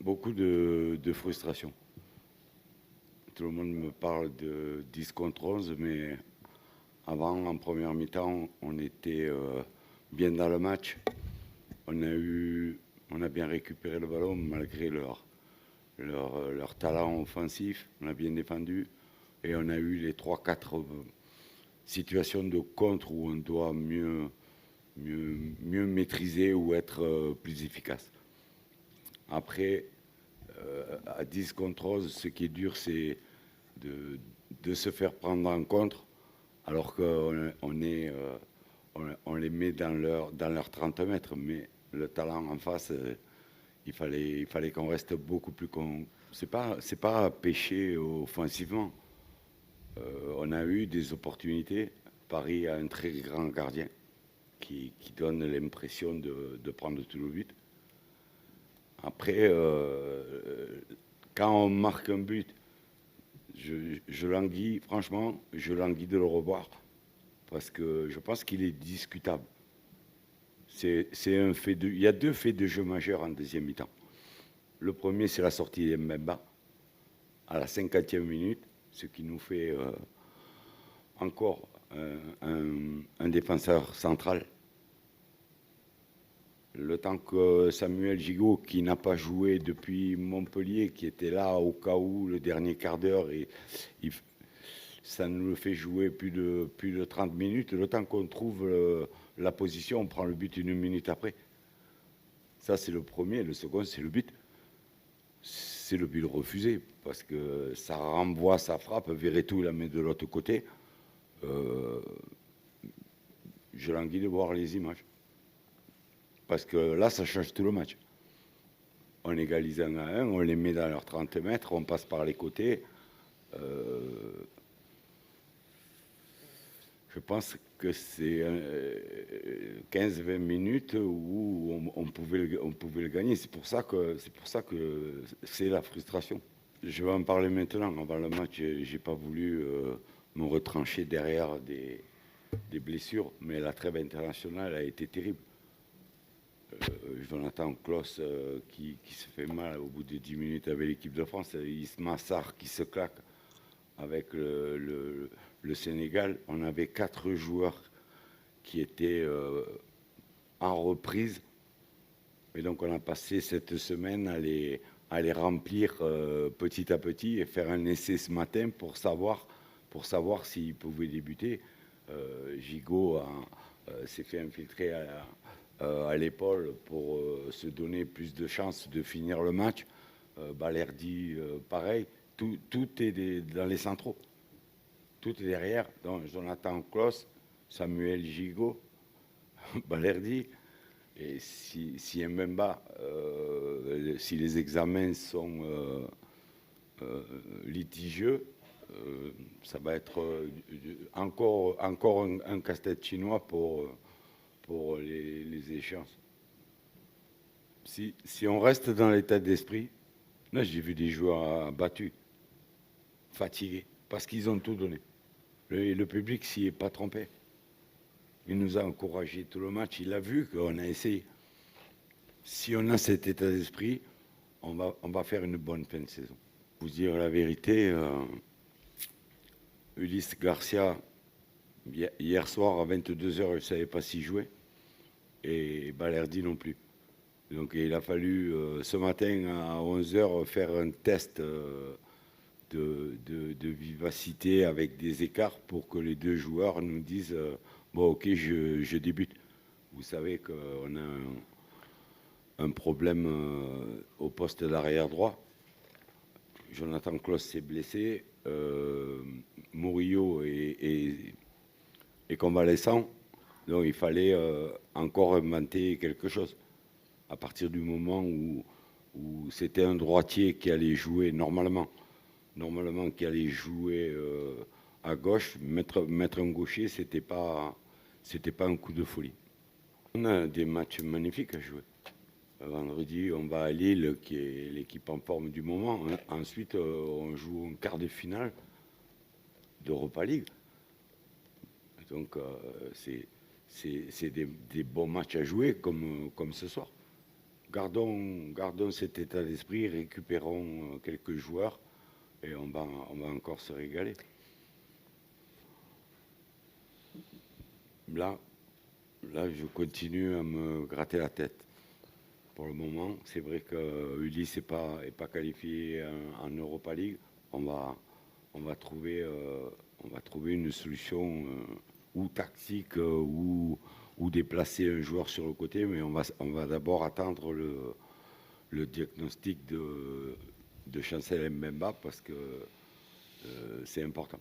Beaucoup de frustration. Tout le monde me parle de 10 contre 11, mais avant, en première mi-temps, on était bien dans le match. On a bien récupéré le ballon malgré leur talent offensif. On a bien défendu. Et on a eu les 3-4 situations de contre où on doit mieux maîtriser ou être plus efficace. Après, à 10 contre 11, ce qui est dur, c'est de se faire prendre en contre, alors on les met dans leur 30 mètres. Mais le talent en face, il fallait qu'on reste beaucoup plus con. C'est pas péché offensivement. On a eu des opportunités. Paris a un très grand gardien qui donne l'impression de prendre tout le but. Après, quand on marque un but, je languis, franchement, je languis de le revoir parce que je pense qu'il est discutable. C'est un fait il y a deux faits de jeu majeurs en deuxième mi-temps. Le premier, c'est la sortie d'Mbemba à la 50e minute, ce qui nous fait encore un défenseur central. Le temps que Samuel Gigot, qui n'a pas joué depuis Montpellier, qui était là au cas où le dernier quart d'heure, ça nous le fait jouer plus de 30 minutes. Le temps qu'on trouve la position, on prend le but une minute après. Ça, c'est le premier. Le second, c'est le but. C'est le but refusé, parce que ça renvoie sa frappe. Verretou la met de l'autre côté. Je languis de voir les images. Parce que là, ça change tout le match. On égalise 1-1, on les met dans leurs 30 mètres, on passe par les côtés. Je pense que c'est 15-20 minutes où on pouvait le gagner. C'est pour ça que c'est la frustration. Je vais en parler maintenant. Avant le match, j'ai pas voulu me retrancher derrière des blessures, mais la trêve internationale a été terrible. Jonathan Klaus qui se fait mal au bout de 10 minutes avec l'équipe de France, Isma Sarr qui se claque avec le Sénégal. On avait 4 joueurs qui étaient en reprise, et donc on a passé cette semaine à les remplir petit à petit et faire un essai ce matin pour savoir s'ils pouvaient débuter. Gigot s'est fait infiltrer à l'épaule pour se donner plus de chances de finir le match. Balerdi, pareil. Tout est dans les centraux. Tout est derrière. Donc Jonathan Klaus, Samuel Gigot, Balerdi. Et si Mbemba, si les examens sont litigieux, ça va être encore un casse-tête chinois pour les échéances. Si on reste dans l'état d'esprit, là j'ai vu des joueurs battus, fatigués, parce qu'ils ont tout donné. Le public s'y est pas trompé. Il nous a encouragé tout le match, il a vu qu'on a essayé. Si on a cet état d'esprit, on va faire une bonne fin de saison. Pour vous dire la vérité, Ulysse Garcia, hier soir à 22h, il ne savait pas s'y jouer, et Balerdi non plus. Donc il a fallu ce matin à 11h faire un test de vivacité avec des écarts pour que les deux joueurs nous disent bon ok je débute. Vous savez qu'on a un problème au poste d'arrière droit. Jonathan Klaus s'est blessé, Murillo est convalescent, donc il fallait encore inventer quelque chose. À partir du moment où c'était un droitier qui allait jouer normalement qui allait jouer à gauche, mettre un gaucher, c'était pas un coup de folie. On a des matchs magnifiques à jouer. Vendredi, on va à Lille, qui est l'équipe en forme du moment. Ensuite, on joue un quart de finale d'Europa League. Donc, c'est des bons matchs à jouer, comme ce soir. gardons cet état d'esprit, récupérons quelques joueurs et on va encore se régaler. Là, je continue à me gratter la tête. Pour le moment, c'est vrai que Ulysse n'est pas qualifié en Europa League. On va trouver une solution ou tactique ou déplacer un joueur sur le côté, mais on va d'abord attendre le diagnostic de Chancel Mbemba parce que c'est important.